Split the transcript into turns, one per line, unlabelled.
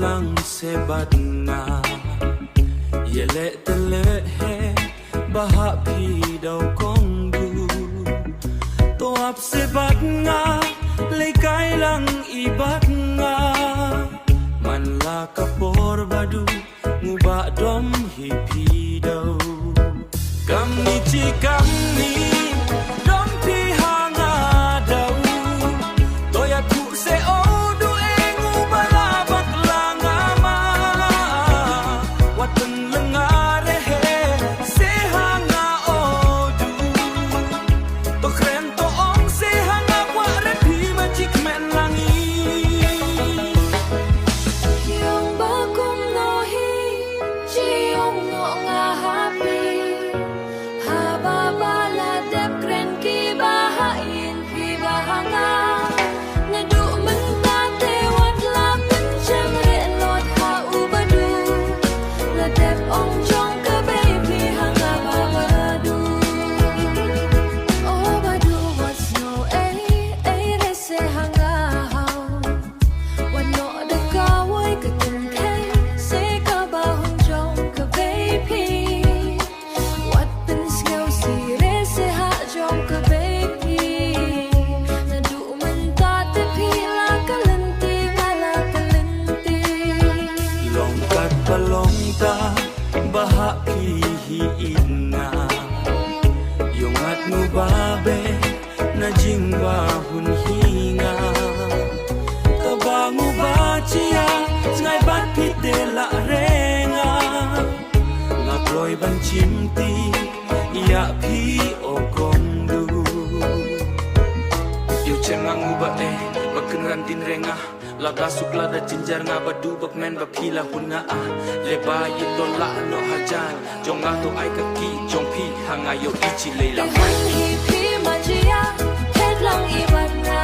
lang se bat nga yele tele he baha pi daw kong du to ap se bat nga le kai lang ibat nga man la kapor badu nguba dom hi pi daw kam ni chi kam ni dom pi hanga daw to ya tu se o du engu bala baklang ama watan langare he se hanga o du to kren to ong se hanga kwa re pi ma chik men langi
yung bagong no hi chi yung no nga happy haba bala dep kren ki bahain hi bahanga na du man ta te wat la pen chang re lot ha u badu la dep ong chong ka baby hanga ba badu oh badu was no ay re se hanga haoวันโนเดกาไว้ก็ตึงแค่เสกาบาหงจงก็เบบีวัดเป็นสเกลสีเรเสหะจงก็เบบีน่าดูมันตาแต่พี่ลากะลันตีมาลากะลันตี
long kat palong ta baha pi hi ina yung at nu babe na jing ba hun hinga tabangu ba chia ngai bat pi de la renga nga kloi ban chim ti ya pi o kong du yo chen ngang u ba e bakun ran tin renga laga sukla da jinjar nga badu bak men ba phi la hun nga a le ba yi to la no hajan jong nga to ai ka ki jong phi hanga yo ichi le la
Hang hi pi ma chia hết lòng y bát nga